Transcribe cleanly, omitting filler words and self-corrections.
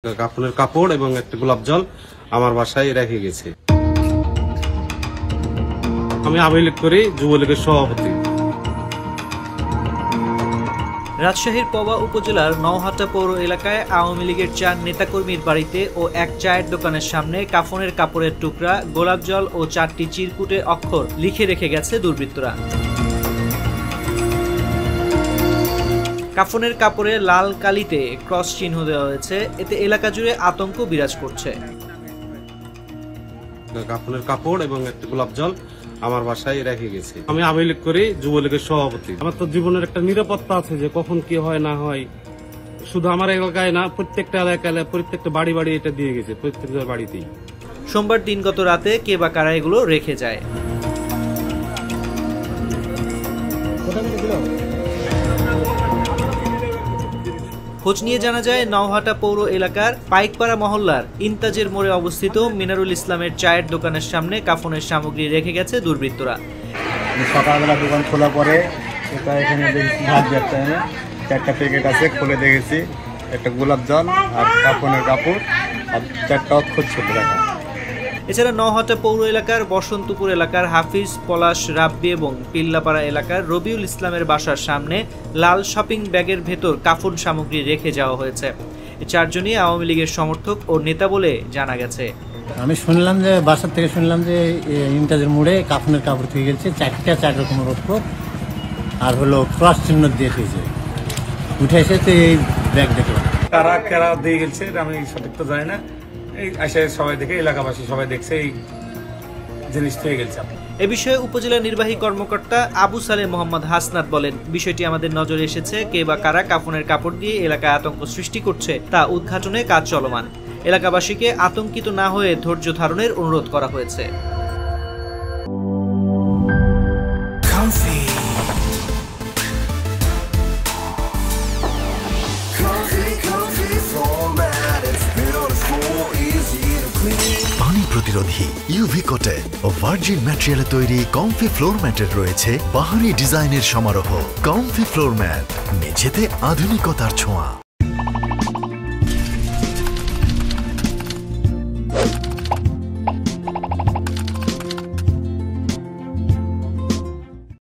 কাফনের কাপড় এবং একটা গোলাপ জল আমার বাসায় রেখে গেছে। আমি আওয়ামী লীগ করি, যুবলীগের সভাপতি। রাজশাহীর পবা উপজেলার নওহাটা পৌর এলাকায় আওয়ামী লীগের 4 নেতাকর্মীর বাড়িতে ও এক চায়ের দোকানের সামনে কাফনের কাপড়ের টুকরা, গোলাপ জল ও 4টি চিরকুটে অক্ষর লিখে রেখে গেছে দুর্বৃত্তরা। কাফনের কাপড়ে লাল কালিতে ক্রস চিহ্ন দেওয়া হয়েছে, এতে এলাকা জুড়ে আতঙ্ক বিরাজ করছে। কাফনের কাপড় এবং একটা গোলাপ জল আমার বাসায় রেখে গেছে। আমি আওয়ামী লীগ করি, যুবলীগের সভাপতি। আমার তো জীবনের একটা নিরাপত্তা আছে যে কখন কি হয় না হয়। শুধু আমার এলাকায় না, প্রত্যেকটা এলাকায় প্রত্যেকটা বাড়ি বাড়ি এটা দিয়ে গেছে, প্রত্যেকটা বাড়িতেই। সোমবার দিনগত রাতে কে বা কারা এগুলো রেখে যায়। খোঁজ নিয়ে জানা যায়, নওহাটা পৌর এলাকার পাইকপাড়া মহল্লার ইন্তাজের মোড়ে অবস্থিত মিনারুল ইসলামের চায়ের দোকানের সামনে কাফনের সামগ্রী রেখে গেছে দুর্বৃত্তরা। সকালবেলা দোকান খোলা পরে এখানে ভাত যাচ্ছে, 4টা প্যাকেট আছে, খুলে দেখেছি একটা গোলাপ জল আর কাফনের কাপড় আর 4টা অক্ষর ছোট রাখা। এছাড়া নওহাটা পৌর এলাকার বসন্তপুর এলাকার হাফিজ, পলাশ, রাব্বি এবং পিল্লাপাড়া এলাকার রবিউল ইসলামের বাসার সামনে লাল শপিং ব্যাগের ভেতর কাফন সামগ্রী রেখে যাওয়া হয়েছে। এই 4 জনই আওয়ামী লীগের সমর্থক ও নেতা বলে জানা গেছে। আমি শুনলাম যে বাসার থেকে শুনলাম যে ইন্টাজের মোড়ে কাফনের কাপড় থেকে গেছে, 4 রকমের অক্ষর আর হলো ক্রস চিহ্ন দিয়ে দিয়েছে। উঠে এসেছে এই ব্যাগ দেখলাম। কারা দিয়ে গেছে আমি সঠিক তো জানি না। এই আসে সবাই দেখে, এলাকাবাসী সবাই দেখছে এই জিনিস পেয়ে গেছে। এ বিষয়ে উপজেলা নির্বাহী কর্মকর্তা আবু সালে মোহাম্মদ হাসনাত বলেন, বিষয়টি আমাদের নজরে এসেছে। কে বা কারা কাফনের কাপড় দিয়ে এলাকায় আতঙ্ক সৃষ্টি করছে তা উদ্ঘাটনে কাজ চলমান। এলাকাবাসীকে আতঙ্কিত না হয়ে ধৈর্য ধারণের অনুরোধ করা হয়েছে। পানি প্রতিরোধী ইউভি কোটেড ও ভার্জিন ম্যাটেরিয়ালে তৈরি কমফি ফ্লোর ম্যাটের রয়েছে বাহারি ডিজাইনের সমারোহ। কমফি ফ্লোর ম্যাট, মেঝেতে আধুনিকতার ছোঁয়া।